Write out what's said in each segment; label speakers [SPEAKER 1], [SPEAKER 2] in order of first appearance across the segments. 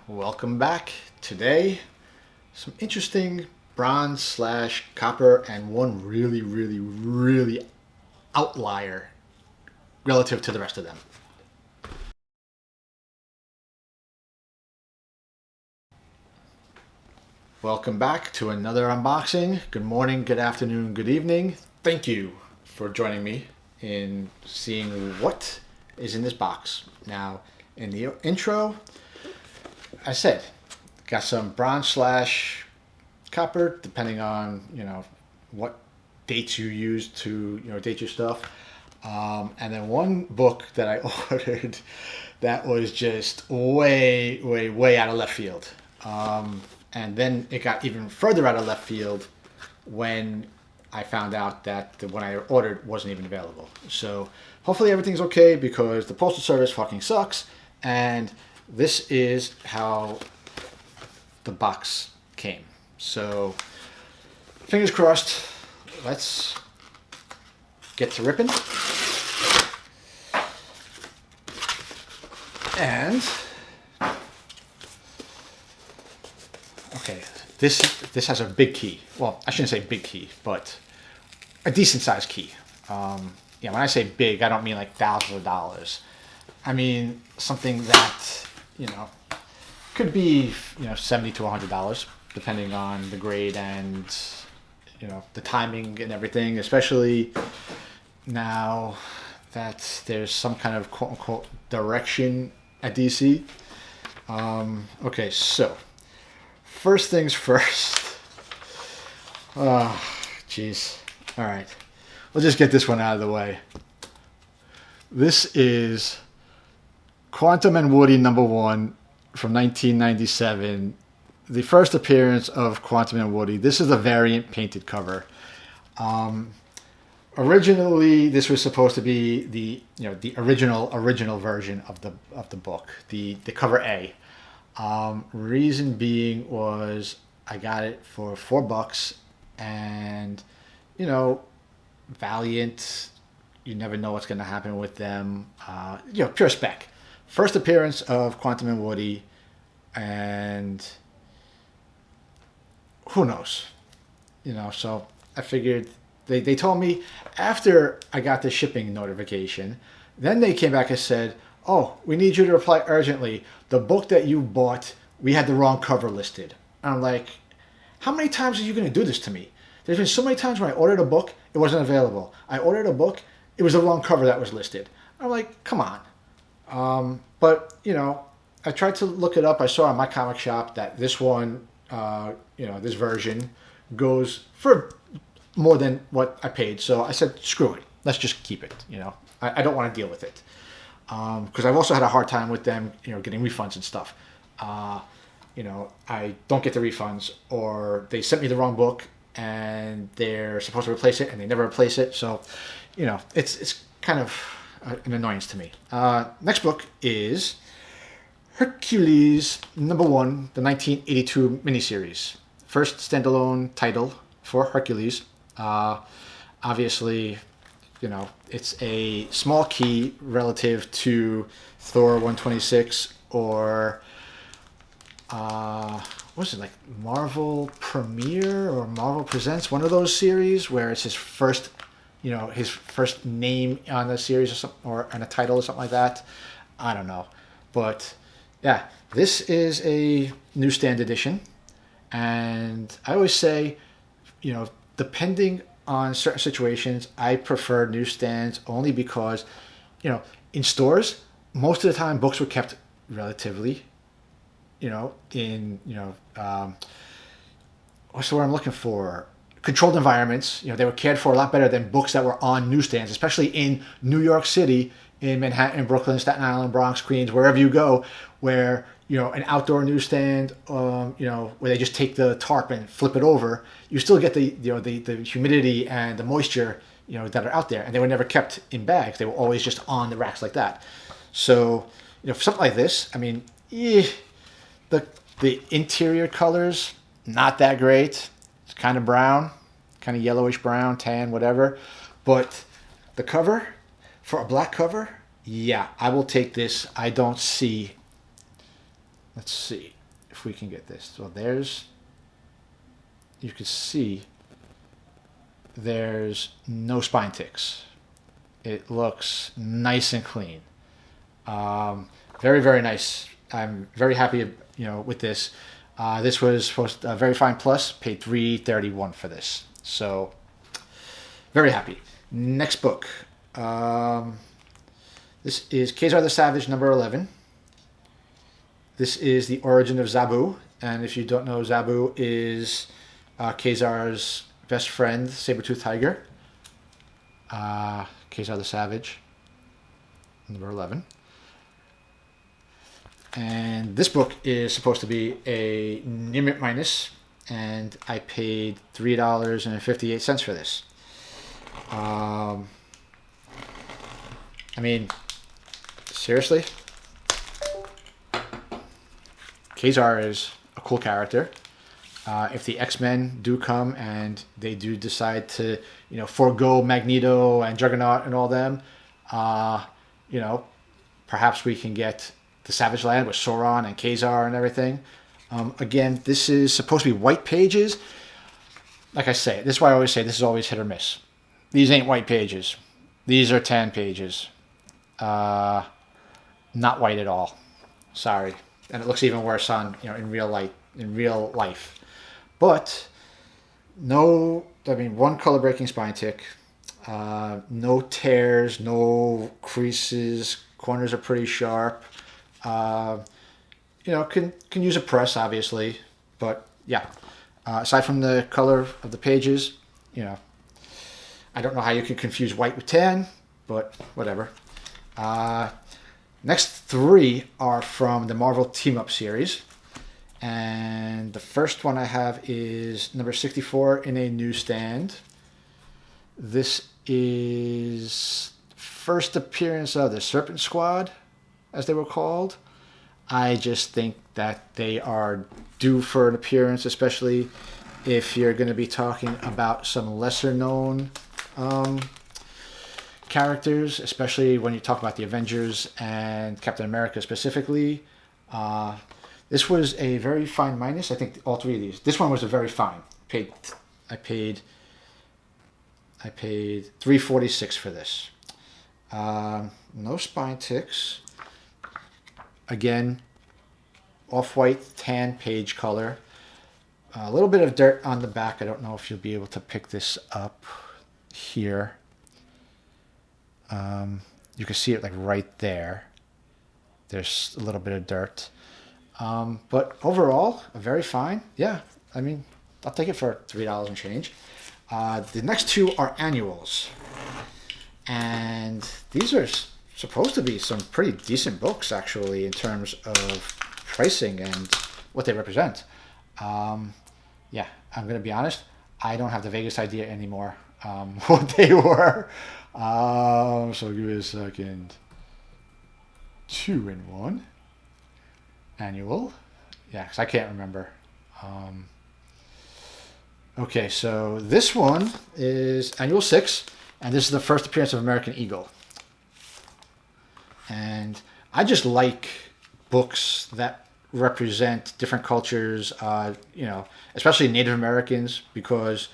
[SPEAKER 1] Welcome back. Today, some interesting bronze slash copper and one really outlier relative to the rest of them. Welcome back to another unboxing. Good morning, good afternoon, good evening. Thank you for joining me in seeing what is in this box. Now, in the intro, I said, got some bronze slash copper, depending on, what dates you use to, date your stuff. And then one book that I ordered that was just way out of left field. And then it got even further out of left field when I found out that the one I ordered wasn't even available. So hopefully everything's okay, because the Postal Service fucking sucks. And this is how the box came. So fingers crossed. Let's get to ripping. And okay, this has a big key. Well, I shouldn't say big key, but a decent sized key. When I say big, I don't mean like thousands of dollars. I mean something that, could be, $70 to $100, depending on the grade and, the timing and everything, especially now that there's some kind of quote unquote direction at DC. Okay, so first things first. Oh, jeez. All right. We'll just get this one out of the way. This is Quantum and Woody #1 from 1997. The first appearance of Quantum and Woody. This is a variant painted cover. Originally, this was supposed to be the original version of the book, the cover A. Reason being was I got it for $4, and Valiant. You never know what's going to happen with them. Pure spec. First appearance of Quantum and Woody, and who knows? So I figured they told me after I got the shipping notification, then they came back and said, "Oh, we need you to reply urgently. The book that you bought, we had the wrong cover listed." And I'm like, how many times are you going to do this to me? There's been so many times when I ordered a book, it wasn't available. I ordered a book, it was the wrong cover that was listed. I'm like, come on. But I tried to look it up. I saw on my comic shop that this one, this version goes for more than what I paid. So I said, screw it. Let's just keep it. I don't want to deal with it. Because I've also had a hard time with them, getting refunds and stuff. I don't get the refunds, or they sent me the wrong book and they're supposed to replace it and they never replace it. So, it's kind of an annoyance to me. Next book is Hercules #1, the 1982 miniseries. First standalone title for Hercules. Obviously, it's a small key relative to Thor 126 or what is it, like Marvel Premiere or Marvel Presents, one of those series where it's his first name on the series or something, or on a title or something like that. I don't know. But yeah, this is a newsstand edition. And I always say, depending on certain situations, I prefer newsstands only because, in stores, most of the time books were kept relatively, what's the word I'm looking for? Controlled environments. They were cared for a lot better than books that were on newsstands, especially in New York City, in Manhattan, Brooklyn, Staten Island, Bronx, Queens, wherever you go, where, an outdoor newsstand, where they just take the tarp and flip it over, you still get the humidity and the moisture, that are out there, and they were never kept in bags. They were always just on the racks like that. So, for something like this, I mean, the interior colors, not that great. It's kind of brown, kind of yellowish brown, tan, whatever. But the cover, for a black cover, yeah, I will take this. I don't see let's see if we can get this. So there's, you can see there's no spine ticks. It looks nice and clean. Very, very nice. I'm very happy, with this. This was supposed to, Very Fine Plus, paid $3.31 for this. So, very happy. Next book. This is Khazar the Savage, number 11. This is the origin of Zabu. And if you don't know, Zabu is Khazar's best friend, saber-toothed tiger. Khazar the Savage, number 11. And this book is supposed to be a Nimit minus, and I paid $3.58 for this. I mean, seriously, Khazar is a cool character. If the X-Men do come and they do decide to, forego Magneto and Juggernaut and all them, perhaps we can get the Savage Land with Sauron and Khazar and everything. Again, this is supposed to be white pages. Like I say, this is why I always say this is always hit or miss. These ain't white pages. These are tan pages. Not white at all. Sorry. And it looks even worse on, in real life. But one color breaking spine tick. No tears, no creases. Corners are pretty sharp. Can use a press, obviously, but yeah. Aside from the color of the pages, I don't know how you can confuse white with tan, but whatever. Next three are from the Marvel Team Up series, and the first one I have is number 64 in a newsstand. This is first appearance of the Serpent Squad, as they were called. I just think that they are due for an appearance, especially if you're going to be talking about some lesser known characters, especially when you talk about the Avengers and Captain America specifically. This was a very fine minus. I think all three of these. This one was a very fine. I paid $3.46 for this. No spine ticks. Again, off-white tan page color. A little bit of dirt on the back. I don't know if you'll be able to pick this up here. You can see it like right there. There's a little bit of dirt. But overall, very fine. Yeah, I mean, I'll take it for $3 and change. The next two are annuals. And these are supposed to be some pretty decent books, actually, in terms of pricing and what they represent. Yeah, I'm going to be honest. I don't have the vaguest idea anymore what they were. So give me a second. 2-in-1. Annual. Yeah, because I can't remember. Okay, so this one is Annual 6, and this is the first appearance of American Eagle. And I just like books that represent different cultures, especially Native Americans, because,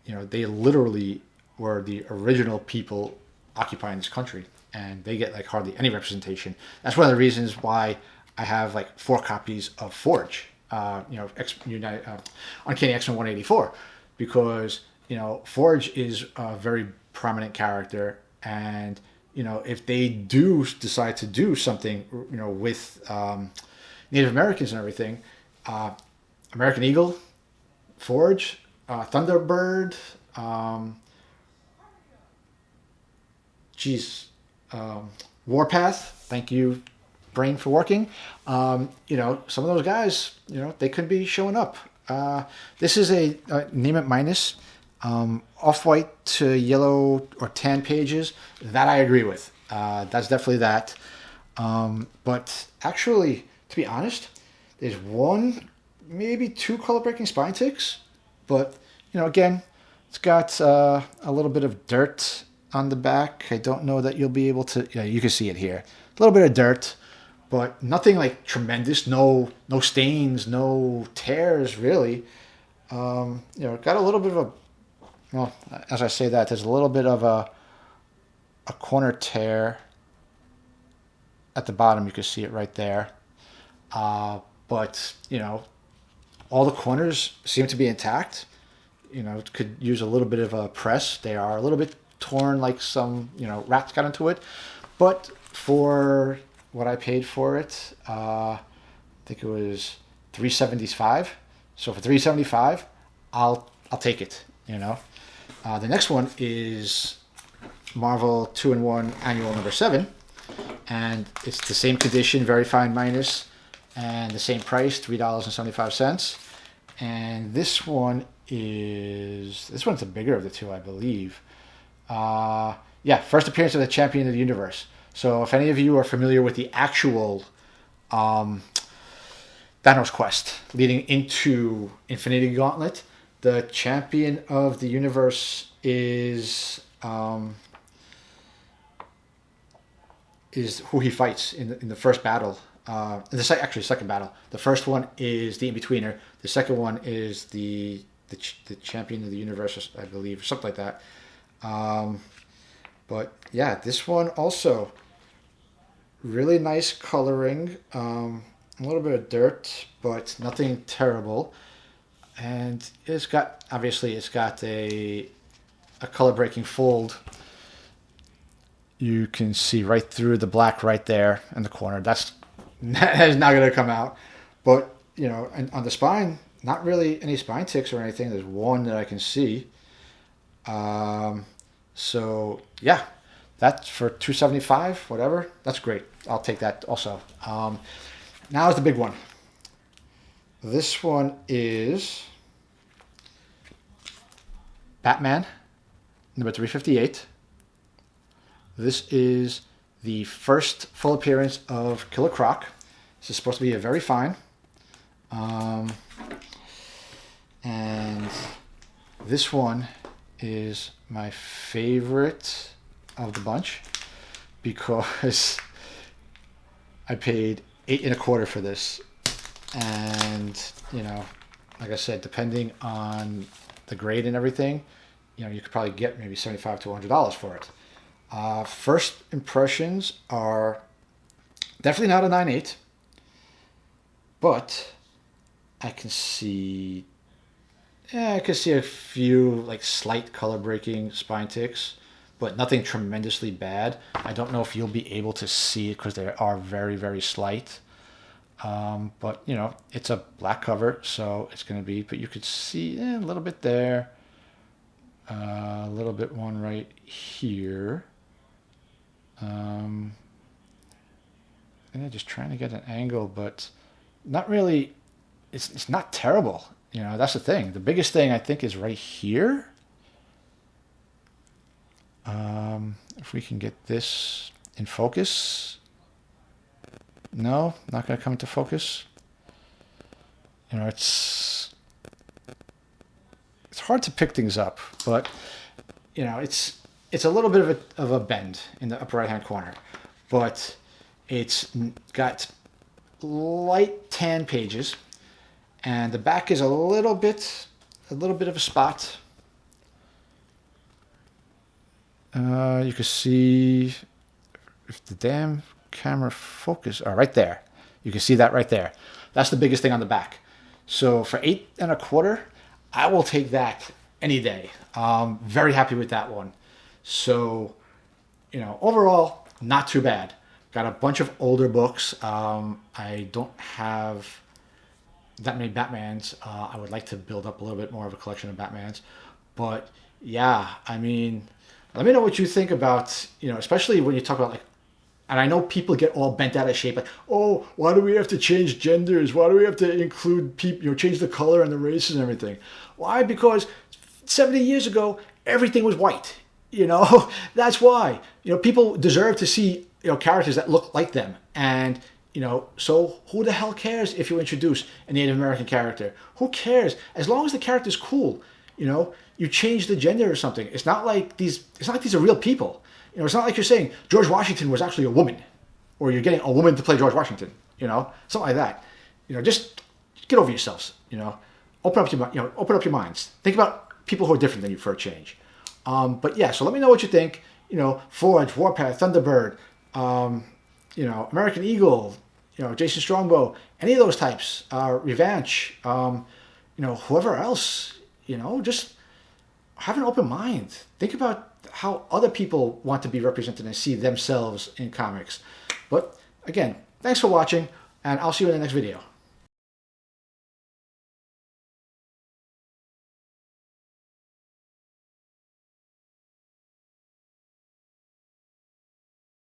[SPEAKER 1] they literally were the original people occupying this country, and they get like hardly any representation. That's one of the reasons why I have like 4 copies of Forge, Uncanny X-Men 184, because, Forge is a very prominent character, and if they do decide to do something, with Native Americans and everything, American Eagle, Forge, Thunderbird, Warpath. Thank you, brain, for working. Some of those guys, they could be showing up. This is a name it minus. Off-white to yellow or tan pages, that I agree with. That's definitely that. But actually, to be honest, there's 1, maybe 2 color-breaking spine ticks. But, again, it's got a little bit of dirt on the back. I don't know that you'll be able to... you can see it here. A little bit of dirt. but nothing like tremendous. No stains, no tears really. Got a little bit of a, well, as I say that, there's a little bit of a corner tear at the bottom. You can see it right there. But all the corners seem to be intact. It could use a little bit of a press. They are a little bit torn, like some, rats got into it. But for what I paid for it, I think it was $375. So for $375, I'll take it. The next one is Marvel 2-in-1 Annual number 7, and it's the same condition, very fine minus, and the same price, $3.75. And this one's the bigger of the two, I believe. First appearance of the Champion of the Universe. So if any of you are familiar with the actual Thanos quest leading into Infinity Gauntlet, the Champion of the Universe is who he fights in the first battle. Second battle. The first one is the In-Betweener. The second one is the Champion of the Universe, I believe, or something like that. But yeah, this one also really nice coloring. A little bit of dirt, but nothing terrible. And it's got a color breaking fold. You can see right through the black right there in the corner. That is not going to come out. But, and on the spine, not really any spine ticks or anything. There's one that I can see. So, yeah, that's for $275, whatever. That's great. I'll take that also. Now is the big one. This one is Batman, number 358. This is the first full appearance of Killer Croc. This is supposed to be a very fine. And this one is my favorite of the bunch because I paid $8.25 for this. And, like I said, depending on the grade and everything, you could probably get maybe $75 to $100 for it. First impressions are definitely not a 9/8, but I can see a few like slight color breaking spine ticks, but nothing tremendously bad. I don't know if you'll be able to see it because they are very, very slight. But it's a black cover, so it's going to be, but you could see a little bit there, a little bit one right here. Just trying to get an angle, but not really. It's not terrible. That's the thing. The biggest thing I think is right here. If we can get this in focus. No, not going to come into focus. It's hard to pick things up, but it's a little bit of a bend in the upper right hand corner, but it's got light tan pages, and the back is a little bit of a spot. You can see if the damn camera focus. Right there. You can see that right there. That's the biggest thing on the back. So for $8.25, I will take that any day. Very happy with that one. So, overall, not too bad. Got a bunch of older books. I don't have that many Batmans. I would like to build up a little bit more of a collection of Batmans. But yeah, let me know what you think about, especially when you talk about and I know people get all bent out of shape, like, oh, why do we have to change genders? Why do we have to include people, change the color and the races and everything? Why? Because 70 years ago, everything was white. That's why. People deserve to see, characters that look like them. And, so who the hell cares if you introduce a Native American character? Who cares? As long as the character's cool, you change the gender or something. It's not like these are real people. It's not like you're saying George Washington was actually a woman. or you're getting a woman to play George Washington, you know, something like that. You know, just get over yourselves, you know, open up your minds. Think about people who are different than you for a change. But yeah, so let me know what you think. You know, Forge, Warpath, Thunderbird, you know, American Eagle, you know, Jason Strongbow, any of those types, Revenge, you know, whoever else, you know, just have an open mind. Think about how other people want to be represented and see themselves in comics. But again, thanks for watching, and I'll see you in the next video.